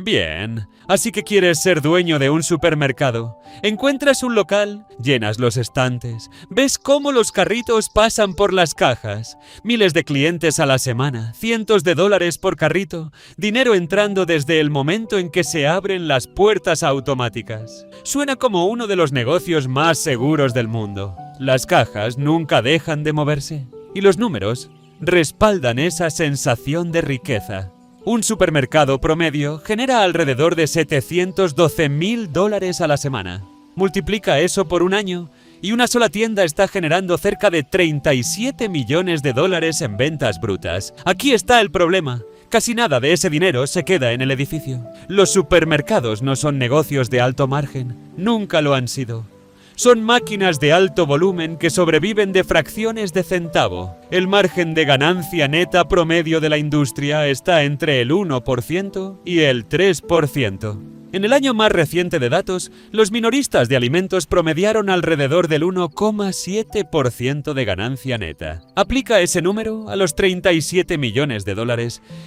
Bien, así que quieres ser dueño de un supermercado. Encuentras un local, llenas los estantes, ves cómo los carritos pasan por las cajas. Miles de clientes a la semana, cientos de dólares por carrito, dinero entrando desde el momento en que se abren las puertas automáticas. Suena como uno de los negocios más seguros del mundo. Las cajas nunca dejan de moverse. Y los números respaldan esa sensación de riqueza. Un supermercado promedio genera alrededor de $712,000 a la semana. Multiplica eso por un año y una sola tienda está generando cerca de $37 millones en ventas brutas. Aquí está el problema. Casi nada de ese dinero se queda en el edificio. Los supermercados no son negocios de alto margen. Nunca lo han sido. Son máquinas de alto volumen que sobreviven de fracciones de centavo. El margen de ganancia neta promedio de la industria está entre el 1% y el 3%. En el año más reciente de datos, los minoristas de alimentos promediaron alrededor del 1,7% de ganancia neta. Aplica ese número a los $37 millones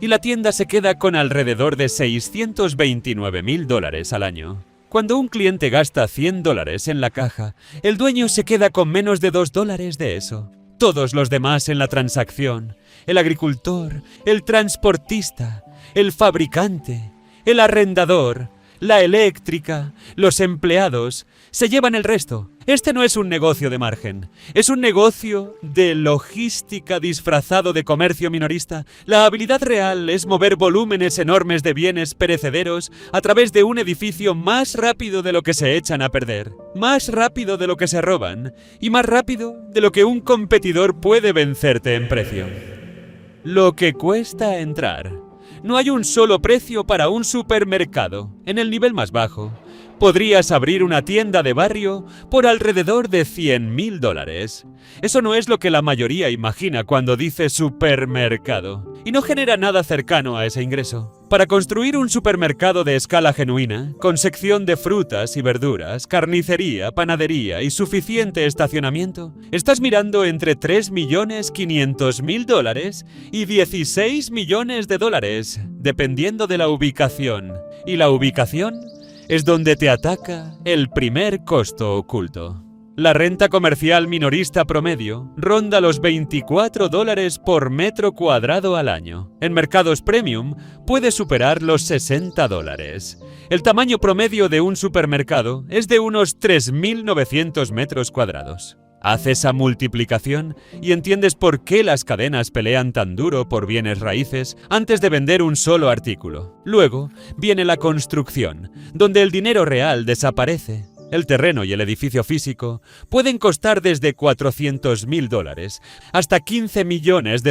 y la tienda se queda con alrededor de $629,000 al año. Cuando un cliente gasta $100 en la caja, el dueño se queda con menos de $2 de eso. Todos los demás en la transacción, el agricultor, el transportista, el fabricante, el arrendador, la eléctrica, los empleados, se llevan el resto. Este no es un negocio de margen, es un negocio de logística disfrazado de comercio minorista. La habilidad real es mover volúmenes enormes de bienes perecederos a través de un edificio más rápido de lo que se echan a perder, más rápido de lo que se roban y más rápido de lo que un competidor puede vencerte en precio. Lo que cuesta entrar. No hay un solo precio para un supermercado. En el nivel más bajo, podrías abrir una tienda de barrio por alrededor de $100,000. Eso no es lo que la mayoría imagina cuando dice supermercado, y no genera nada cercano a ese ingreso. Para construir un supermercado de escala genuina, con sección de frutas y verduras, carnicería, panadería y suficiente estacionamiento, estás mirando entre $3,500,000 y $16 millones, dependiendo de la ubicación. Y la ubicación es donde te ataca el primer costo oculto. La renta comercial minorista promedio ronda los $24 por metro cuadrado al año. En mercados premium puede superar los $60. El tamaño promedio de un supermercado es de unos 3.900 metros cuadrados. Haz esa multiplicación y entiendes por qué las cadenas pelean tan duro por bienes raíces antes de vender un solo artículo. Luego viene la construcción, donde el dinero real desaparece. El terreno y el edificio físico pueden costar desde $400,000 hasta $15 millones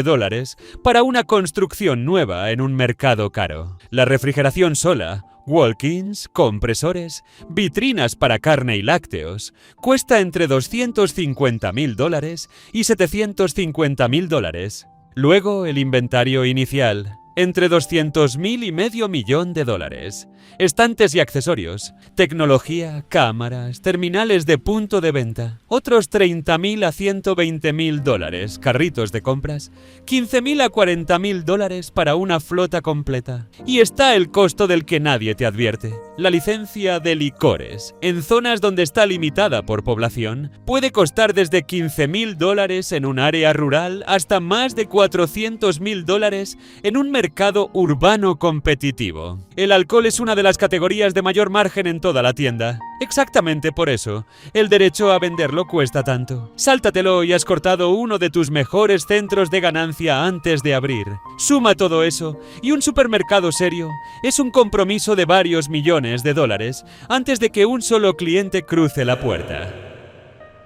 para una construcción nueva en un mercado caro. La refrigeración sola, walk-ins, compresores, vitrinas para carne y lácteos, cuesta entre $250,000 y $750,000. Luego el inventario inicial, entre $200,000 y $500,000. Estantes y accesorios, tecnología, cámaras, terminales de punto de venta, otros $30,000 a $120,000, carritos de compras, $15,000 a $40,000 para una flota completa. Y está el costo del que nadie te advierte. La licencia de licores, en zonas donde está limitada por población, puede costar desde $15,000 en un área rural hasta más de $400,000 en un mercado urbano competitivo. El alcohol es una de las categorías de mayor margen en toda la tienda. Exactamente por eso, el derecho a venderlo cuesta tanto. Sáltatelo y has cortado uno de tus mejores centros de ganancia antes de abrir. Suma todo eso, y un supermercado serio es un compromiso de varios millones de dólares antes de que un solo cliente cruce la puerta.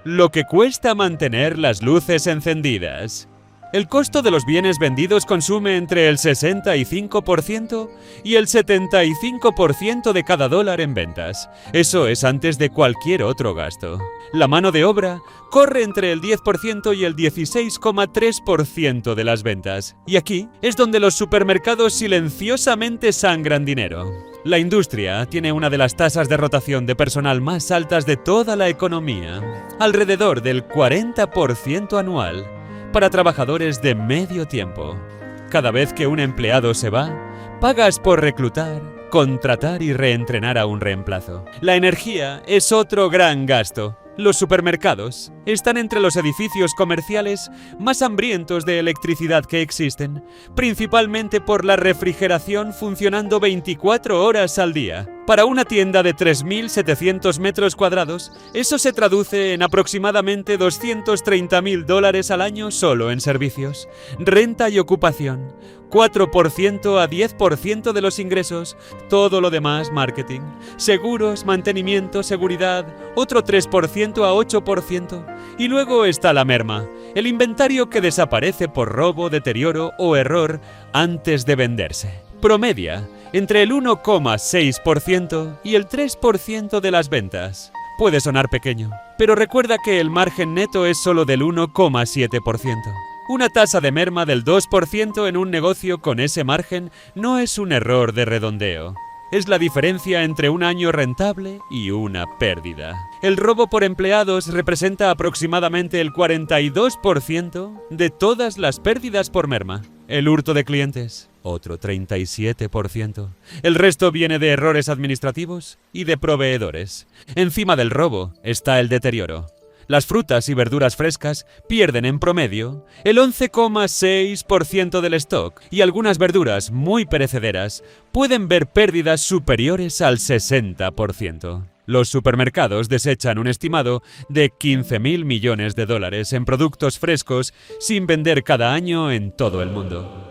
Lo que cuesta mantener las luces encendidas. El costo de los bienes vendidos consume entre el 65% y el 75% de cada dólar en ventas. Eso es antes de cualquier otro gasto. La mano de obra corre entre el 10% y el 16,3% de las ventas. Y aquí es donde los supermercados silenciosamente sangran dinero. La industria tiene una de las tasas de rotación de personal más altas de toda la economía, alrededor del 40% anual. Para trabajadores de medio tiempo. Cada vez que un empleado se va, pagas por reclutar contratar y reentrenar a un reemplazo. La energía es otro gran gasto. Los supermercados están entre los edificios comerciales más hambrientos de electricidad que existen, principalmente por la refrigeración funcionando 24 horas al día. Para una tienda de 3.700 metros cuadrados, eso se traduce en aproximadamente $230.000 al año solo en servicios, renta y ocupación. 4% a 10% de los ingresos, todo lo demás marketing, seguros, mantenimiento, seguridad, otro 3% a 8%. Y luego está la merma, el inventario que desaparece por robo, deterioro o error antes de venderse. Promedia entre el 1,6% y el 3% de las ventas. Puede sonar pequeño, pero recuerda que el margen neto es solo del 1,7%. Una tasa de merma del 2% en un negocio con ese margen no es un error de redondeo. Es la diferencia entre un año rentable y una pérdida. El robo por empleados representa aproximadamente el 42% de todas las pérdidas por merma. El hurto de clientes, otro 37%. El resto viene de errores administrativos y de proveedores. Encima del robo está el deterioro. Las frutas y verduras frescas pierden en promedio el 11,6% del stock y algunas verduras muy perecederas pueden ver pérdidas superiores al 60%. Los supermercados desechan un estimado de $15.000 millones en productos frescos sin vender cada año en todo el mundo.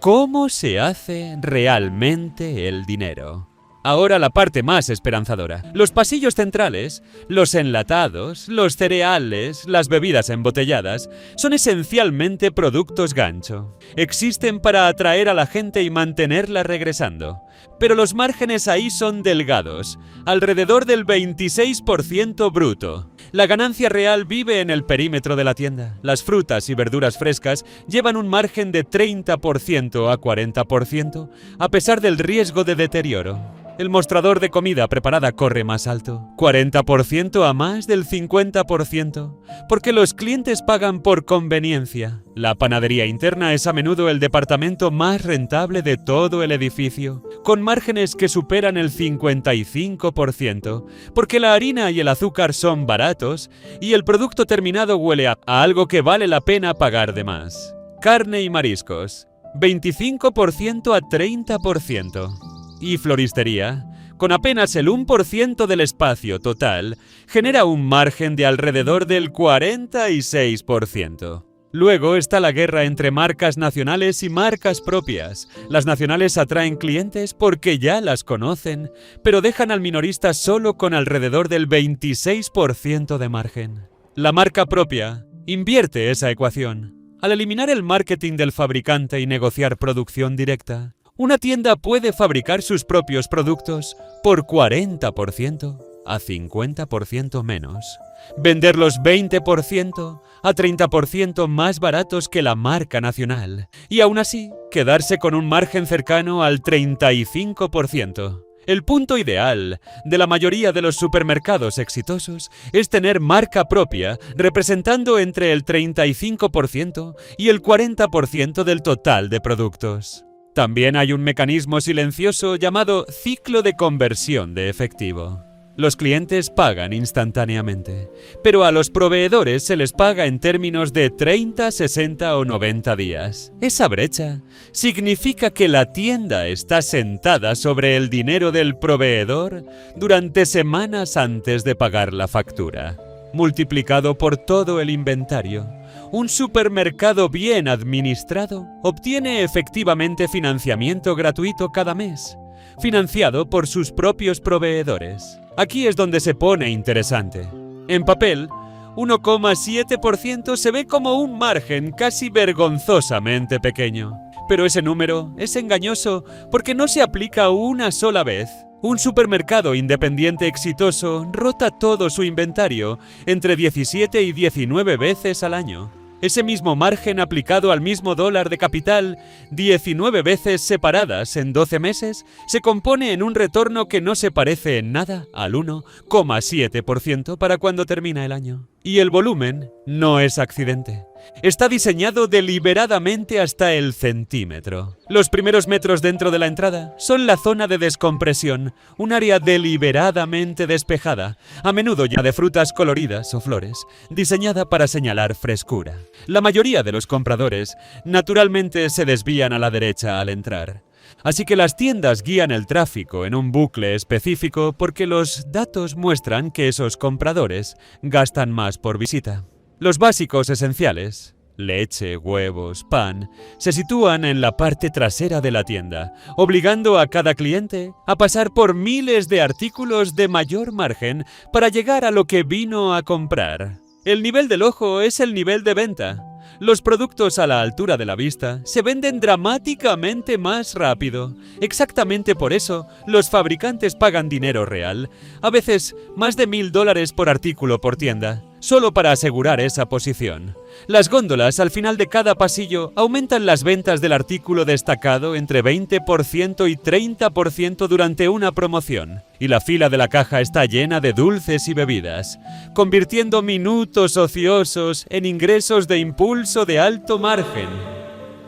¿Cómo se hace realmente el dinero? Ahora la parte más esperanzadora. Los pasillos centrales, los enlatados, los cereales, las bebidas embotelladas, son esencialmente productos gancho. Existen para atraer a la gente y mantenerla regresando. Pero los márgenes ahí son delgados, alrededor del 26% bruto. La ganancia real vive en el perímetro de la tienda. Las frutas y verduras frescas llevan un margen de 30% a 40%, a pesar del riesgo de deterioro. El mostrador de comida preparada corre más alto, 40% a más del 50%, porque los clientes pagan por conveniencia. La panadería interna es a menudo el departamento más rentable de todo el edificio, con márgenes que superan el 55%, porque la harina y el azúcar son baratos y el producto terminado huele a algo que vale la pena pagar de más. Carne y mariscos, 25% a 30%. Y floristería, con apenas el 1% del espacio total, genera un margen de alrededor del 46%. Luego está la guerra entre marcas nacionales y marcas propias. Las nacionales atraen clientes porque ya las conocen, pero dejan al minorista solo con alrededor del 26% de margen. La marca propia invierte esa ecuación. Al eliminar el marketing del fabricante y negociar producción directa, una tienda puede fabricar sus propios productos por 40% a 50% menos, venderlos 20% a 30% más baratos que la marca nacional y aún así quedarse con un margen cercano al 35%. El punto ideal de la mayoría de los supermercados exitosos es tener marca propia representando entre el 35% y el 40% del total de productos. También hay un mecanismo silencioso llamado ciclo de conversión de efectivo. Los clientes pagan instantáneamente, pero a los proveedores se les paga en términos de 30, 60 o 90 días. Esa brecha significa que la tienda está sentada sobre el dinero del proveedor durante semanas antes de pagar la factura, multiplicado por todo el inventario. Un supermercado bien administrado obtiene efectivamente financiamiento gratuito cada mes, financiado por sus propios proveedores. Aquí es donde se pone interesante. En papel, 1,7% se ve como un margen casi vergonzosamente pequeño. Pero ese número es engañoso porque no se aplica una sola vez. Un supermercado independiente exitoso rota todo su inventario entre 17 y 19 veces al año. Ese mismo margen aplicado al mismo dólar de capital, 19 veces separadas en 12 meses, se compone en un retorno que no se parece en nada al 1,7% para cuando termina el año. Y el volumen no es accidente. Está diseñado deliberadamente hasta el centímetro. Los primeros metros dentro de la entrada son la zona de descompresión, un área deliberadamente despejada, a menudo ya de frutas coloridas o flores, diseñada para señalar frescura. La mayoría de los compradores, naturalmente, se desvían a la derecha al entrar. Así que las tiendas guían el tráfico en un bucle específico porque los datos muestran que esos compradores gastan más por visita. Los básicos esenciales, leche, huevos, pan, se sitúan en la parte trasera de la tienda, obligando a cada cliente a pasar por miles de artículos de mayor margen para llegar a lo que vino a comprar. El nivel del ojo es el nivel de venta. Los productos a la altura de la vista se venden dramáticamente más rápido. Exactamente por eso, los fabricantes pagan dinero real, a veces más de $1000 por artículo por tienda, solo para asegurar esa posición. Las góndolas al final de cada pasillo aumentan las ventas del artículo destacado entre 20% y 30% durante una promoción. Y la fila de la caja está llena de dulces y bebidas, convirtiendo minutos ociosos en ingresos de impulso de alto margen,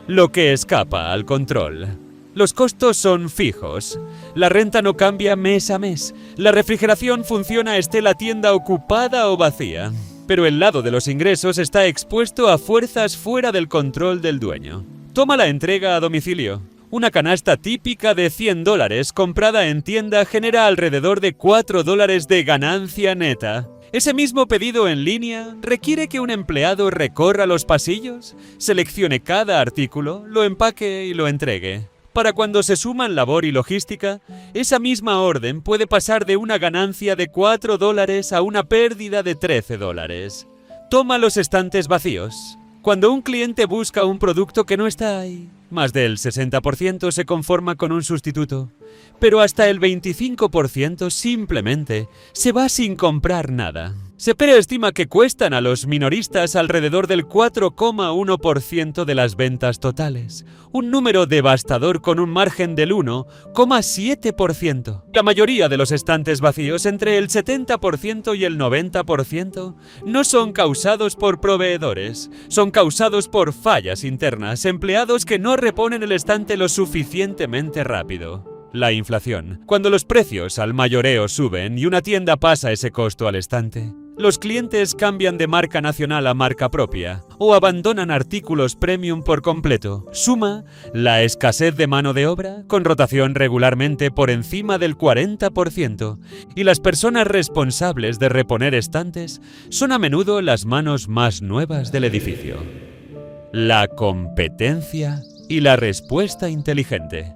lo que escapa al control. Los costos son fijos. La renta no cambia mes a mes. La refrigeración funciona esté la tienda ocupada o vacía. Pero el lado de los ingresos está expuesto a fuerzas fuera del control del dueño. Toma la entrega a domicilio. Una canasta típica de $100 comprada en tienda genera alrededor de $4 de ganancia neta. Ese mismo pedido en línea requiere que un empleado recorra los pasillos, seleccione cada artículo, lo empaque y lo entregue. Para cuando se suman labor y logística, esa misma orden puede pasar de una ganancia de $4 a una pérdida de $13. Toma los estantes vacíos. Cuando un cliente busca un producto que no está ahí, más del 60% se conforma con un sustituto, pero hasta el 25% simplemente se va sin comprar nada. Cepere estima que cuestan a los minoristas alrededor del 4,1% de las ventas totales, un número devastador con un margen del 1,7%. La mayoría de los estantes vacíos, entre el 70% y el 90%, no son causados por proveedores, son causados por fallas internas, empleados que no reponen el estante lo suficientemente rápido. La inflación. Cuando los precios al mayoreo suben y una tienda pasa ese costo al estante, los clientes cambian de marca nacional a marca propia o abandonan artículos premium por completo. Suma la escasez de mano de obra, con rotación regularmente por encima del 40%, y las personas responsables de reponer estantes son a menudo las manos más nuevas del edificio. La competencia y la respuesta inteligente.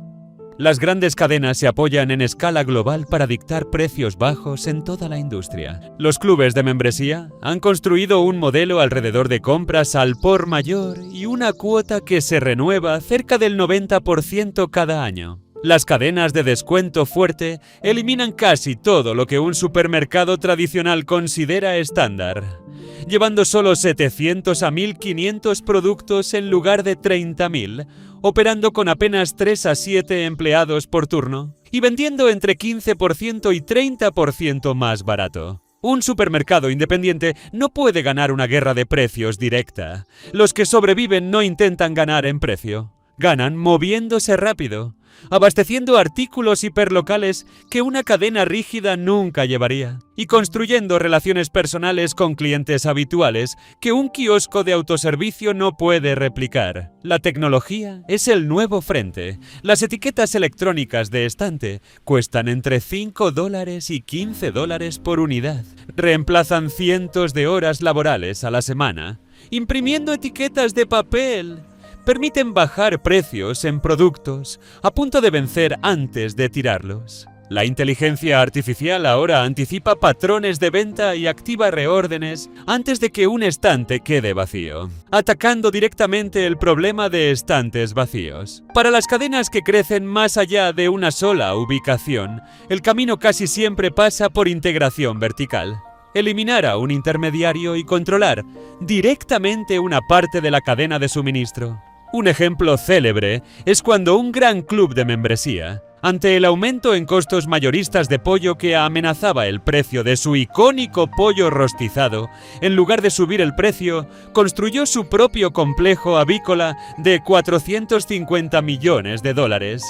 Las grandes cadenas se apoyan en escala global para dictar precios bajos en toda la industria. Los clubes de membresía han construido un modelo alrededor de compras al por mayor y una cuota que se renueva cerca del 90% cada año. Las cadenas de descuento fuerte eliminan casi todo lo que un supermercado tradicional considera estándar, llevando solo 700 a 1500 productos en lugar de 30.000, operando con apenas 3 a 7 empleados por turno y vendiendo entre 15% y 30% más barato. Un supermercado independiente no puede ganar una guerra de precios directa. Los que sobreviven no intentan ganar en precio. Ganan moviéndose rápido, abasteciendo artículos hiperlocales que una cadena rígida nunca llevaría, y construyendo relaciones personales con clientes habituales que un kiosco de autoservicio no puede replicar. La tecnología es el nuevo frente. Las etiquetas electrónicas de estante cuestan entre $5 y $15 por unidad. Reemplazan cientos de horas laborales a la semana, imprimiendo etiquetas de papel. Permiten bajar precios en productos a punto de vencer antes de tirarlos. La inteligencia artificial ahora anticipa patrones de venta y activa reórdenes antes de que un estante quede vacío, atacando directamente el problema de estantes vacíos. Para las cadenas que crecen más allá de una sola ubicación, el camino casi siempre pasa por integración vertical. Eliminar a un intermediario y controlar directamente una parte de la cadena de suministro. Un ejemplo célebre es cuando un gran club de membresía Ante el aumento en costos mayoristas de pollo que amenazaba el precio de su icónico pollo rostizado, en lugar de subir el precio, construyó su propio complejo avícola de 450 millones de dólares,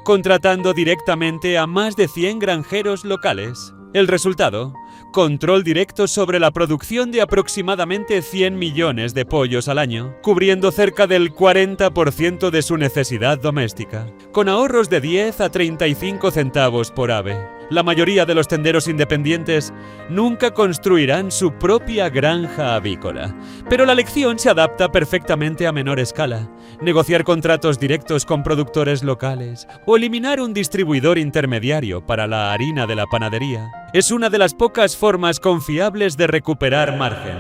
contratando directamente a más de 100 granjeros locales. El resultado: control directo sobre la producción de aproximadamente 100 millones de pollos al año, cubriendo cerca del 40% de su necesidad doméstica, con ahorros de 10 a 35 centavos por ave. La mayoría de los tenderos independientes nunca construirán su propia granja avícola, pero la lección se adapta perfectamente a menor escala. Negociar contratos directos con productores locales o eliminar un distribuidor intermediario para la harina de la panadería es una de las pocas formas confiables de recuperar margen.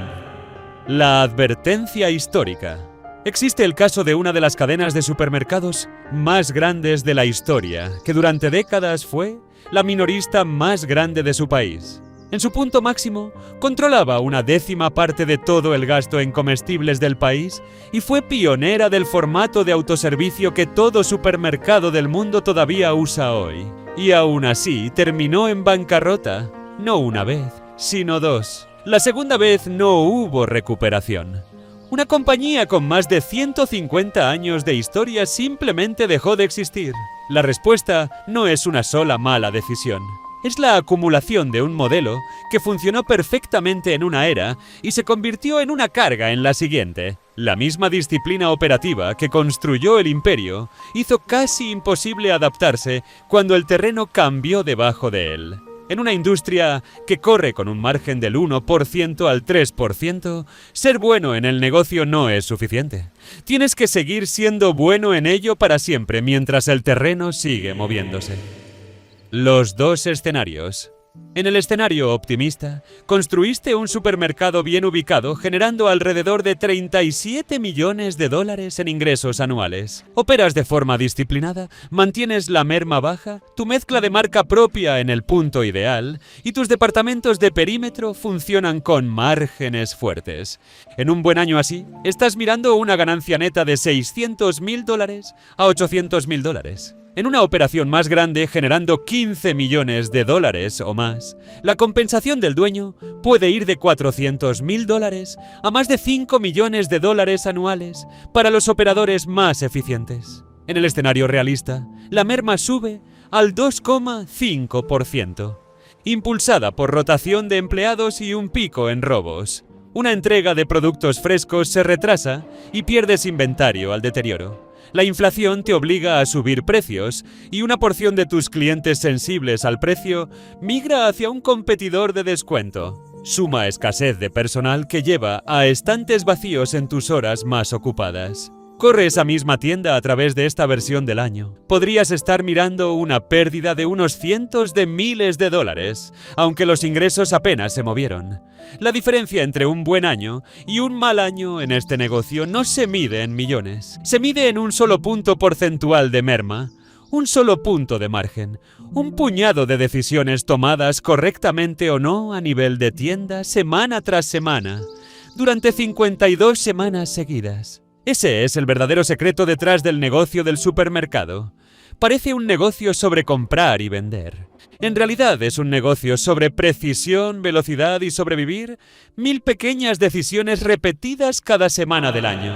La advertencia histórica. Existe el caso de una de las cadenas de supermercados más grandes de la historia, que durante décadas fue la minorista más grande de su país. En su punto máximo, controlaba una décima parte de todo el gasto en comestibles del país y fue pionera del formato de autoservicio que todo supermercado del mundo todavía usa hoy. Y aún así, terminó en bancarrota, no una vez, sino dos. La segunda vez no hubo recuperación. Una compañía con más de 150 años de historia simplemente dejó de existir. La respuesta no es una sola mala decisión. Es la acumulación de un modelo que funcionó perfectamente en una era y se convirtió en una carga en la siguiente. La misma disciplina operativa que construyó el imperio hizo casi imposible adaptarse cuando el terreno cambió debajo de él. En una industria que corre con un margen del 1% al 3%, ser bueno en el negocio no es suficiente. Tienes que seguir siendo bueno en ello para siempre mientras el terreno sigue moviéndose. Los dos escenarios. En el escenario optimista, construiste un supermercado bien ubicado generando alrededor de 37 millones de dólares en ingresos anuales. Operas de forma disciplinada, mantienes la merma baja, tu mezcla de marca propia en el punto ideal y tus departamentos de perímetro funcionan con márgenes fuertes. En un buen año así, estás mirando una ganancia neta de $600,000 a $800,000. En una operación más grande, generando 15 millones de dólares o más, la compensación del dueño puede ir de $400,000 a más de 5 millones de dólares anuales para los operadores más eficientes. En el escenario realista, la merma sube al 2,5%, impulsada por rotación de empleados y un pico en robos. Una entrega de productos frescos se retrasa y pierdes inventario al deterioro. La inflación te obliga a subir precios y una porción de tus clientes sensibles al precio migra hacia un competidor de descuento. Suma escasez de personal que lleva a estantes vacíos en tus horas más ocupadas. Corre esa misma tienda a través de esta versión del año. Podrías estar mirando una pérdida de unos cientos de miles de dólares, aunque los ingresos apenas se movieron. La diferencia entre un buen año y un mal año en este negocio no se mide en millones. Se mide en un solo punto porcentual de merma, un solo punto de margen, un puñado de decisiones tomadas correctamente o no a nivel de tienda semana tras semana, durante 52 semanas seguidas. Ese es el verdadero secreto detrás del negocio del supermercado. Parece un negocio sobre comprar y vender. En realidad es un negocio sobre precisión, velocidad y sobrevivir 1000 pequeñas decisiones repetidas cada semana del año.